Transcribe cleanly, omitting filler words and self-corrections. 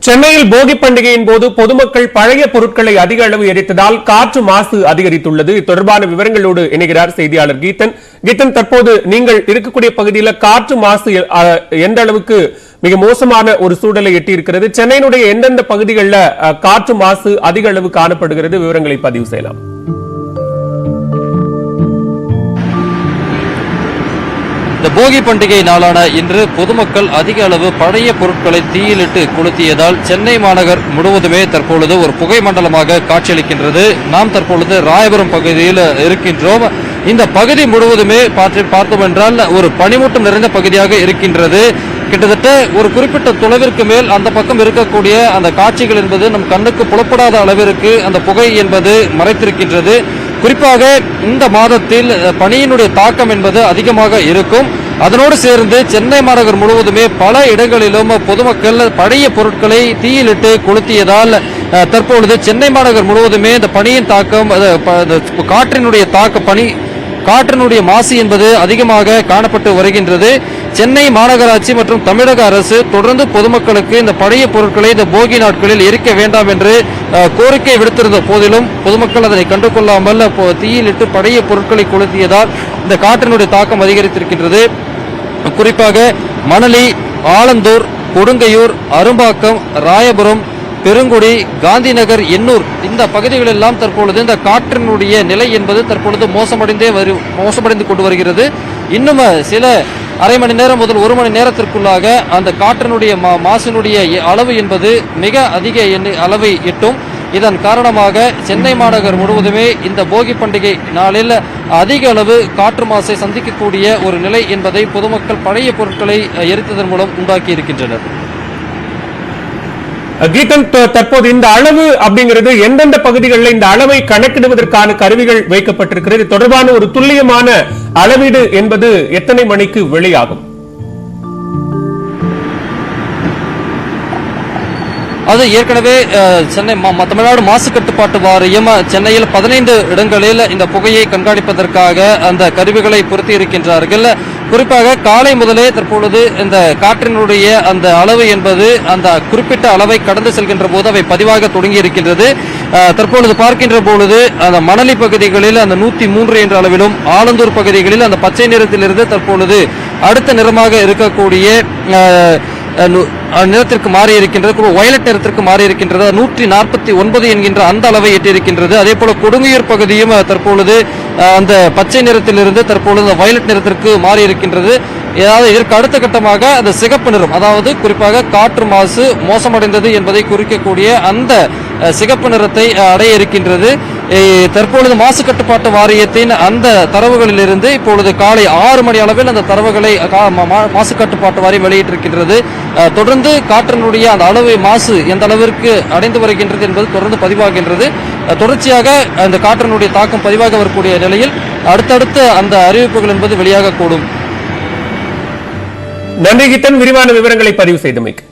சென்னையில் போகி பண்டிகையின் போது பொதுமக்கள் பழைய பொருட்களை அதிக அளவு எரித்ததால் காற்று மாசு அதிகரித்துள்ளது. தொடர்பான விவரங்களோடு இணைகிறார் செய்தியாளர் கீதன். கீதன், தற்போது நீங்கள் இருக்கக்கூடிய பகுதியில் காற்று மாசு எந்த அளவுக்கு மிக மோசமான ஒரு சூழலை எட்டியிருக்கிறது? சென்னையினுடைய எந்தெந்த பகுதிகளில் காற்று மாசு அதிக அளவு காணப்படுகிறது? விவரங்களை பதிவு செய்யலாம். இந்த போகி பண்டிகை நாளான இன்று பொதுமக்கள் அதிக அளவு பழைய பொருட்களை தீயிலிட்டு கொளுத்தியதால் சென்னை மாநகர் முழுவதுமே தற்பொழுது ஒரு புகை மண்டலமாக காட்சியளிக்கின்றது. நாம் தற்பொழுது ராயபுரம் பகுதியில் இருக்கின்றோம். இந்த பகுதி முழுவதுமே பார்த்தோம் என்றால் ஒரு பனிமூட்டம் நிறைந்த பகுதியாக இருக்கின்றது. கிட்டத்தட்ட ஒரு குறிப்பிட்ட தொலைவிற்கு மேல் அந்த பக்கம் இருக்கக்கூடிய அந்த காட்சிகள் என்பது நம் கண்ணுக்கு புலப்படாத அளவிற்கு அந்த புகை என்பது மறைத்திருக்கின்றது. குறிப்பாக இந்த மாதத்தில் பனியினுடைய தாக்கம் என்பது அதிகமாக இருக்கும். அதனோடு சேர்ந்து சென்னை மாநகர் முழுவதுமே பல இடங்களிலும் பொதுமக்கள் பழைய பொருட்களை தீயிலிட்டு கொளுத்தியதால் தற்பொழுது சென்னை மாநகர் முழுவதுமே இந்த பனியின் தாக்கம், காற்றினுடைய மாசு என்பது அதிகமாக காணப்பட்டு வருகின்றது. சென்னை மாநகராட்சி மற்றும் தமிழக அரசு தொடர்ந்து பொதுமக்களுக்கு இந்த பழைய பொருட்களை இந்த போகி நாட்களில் எரிக்க வேண்டாம் என்று கோரிக்கை விடுத்திருந்த போதிலும் பொதுமக்கள் அதனை கண்டுகொள்ளாமல் தீயிலிட்டு பழைய பொருட்களை கொளுத்தியதால் இந்த காற்றினுடைய தாக்கம் அதிகரித்திருக்கின்றது. குறிப்பாக மணலி, ஆலந்தூர், கொடுங்கையூர், அரும்பாக்கம், ராயபுரம், பெருங்குடி, காந்திநகர், எண்ணூர் இந்த பகுதிகளெல்லாம் தற்பொழுது இந்த காற்றினுடைய நிலை என்பது தற்பொழுது மோசமடைந்து கொண்டு வருகிறது. இன்னும் சில அரை மணி நேரம் முதல் ஒரு மணி நேரத்திற்குள்ளாக அந்த காற்றினுடைய மாசினுடைய அளவு என்பது மிக அதிக அளவை எட்டும். இதன் காரணமாக சென்னை மாநகர் முழுவதுமே இந்த போகி பண்டிகை நாளில் அதிக அளவு காற்று மாசை சந்திக்கக்கூடிய ஒரு நிலை என்பதை பொதுமக்கள் பழைய பொருட்களை எரித்ததன் மூலம் உண்டாக்கி இருக்கின்றனர். கீதன், தற்போது இந்த அளவு அப்படிங்கிறது எந்தெந்த பகுதிகளில் இந்த அளவை கணக்கிடுவதற்கான கருவிகள் வைக்கப்பட்டிருக்கிறது? தொடர்பான ஒரு துல்லியமான அளவீடு என்பது எத்தனை மணிக்கு வெளியாகும்? அது ஏற்கனவே சென்னை தமிழ்நாடு மாசு கட்டுப்பாட்டு வாரியம் சென்னையில் 15 இடங்களில் இந்த புகையை கண்காணிப்பதற்காக அந்த கருவிகளை பொருத்தி இருக்கின்றார்கள். குறிப்பாக காலை முதலே தற்பொழுது இந்த காற்றினுடைய அந்த அளவு என்பது அந்த குறிப்பிட்ட அளவை கடந்து செல்கின்ற போது அவை பதிவாக தொடங்கி இருக்கின்றது. தற்பொழுது பார்க்கின்ற பொழுது அந்த மணலி பகுதிகளில் அந்த 103 என்ற அளவிலும், ஆலந்தூர் பகுதிகளில் அந்த பச்சை நிறத்திலிருந்து தற்பொழுது அடுத்த நிறமாக இருக்கக்கூடிய நிறத்திற்கு மாறி இருக்கின்றது, வயலட் நிறத்திற்கு மாறி இருக்கின்றது. 149 என்கின்ற அந்த அளவை எட்டியிருக்கின்றது. அதே போல கொடுங்கையூர் பகுதியும் தற்பொழுது அந்த பச்சை நிறத்திலிருந்து தற்பொழுது வயலட் நிறத்திற்கு மாறி இருக்கின்றது. அதாவது இதற்கு அடுத்த கட்டமாக அந்த சிகப்பு நிறம், அதாவது குறிப்பாக காற்று மாசு மோசமடைந்தது என்பதை குறிக்கக்கூடிய அந்த சிகப்பு நிறத்தை அடைய இருக்கின்றது. தற்பொழுது மாசு கட்டுப்பாட்டு வாரியத்தின் அந்த தரவுகளிலிருந்து இப்பொழுது காலை 6 மணி அளவில் அந்த தரவுகளை மாசு கட்டுப்பாட்டு வாரியம் வெளியிட்டிருக்கின்றது. தொடர்ந்து காற்றினுடைய அந்த அளவு மாசு எந்த அளவிற்கு அடைந்து வருகின்றது என்பது தொடர்ந்து பதிவாகின்றது. தொடர்ச்சியாக அந்த காற்றினுடைய தாக்கம் பதிவாக வரக்கூடிய நிலையில் அடுத்தடுத்த அந்த அறிவிப்புகள் என்பது வெளியாகக்கூடும். நன்றி கீதன், விரிவான விவரங்களை பதிவு செய்தமைக்கு.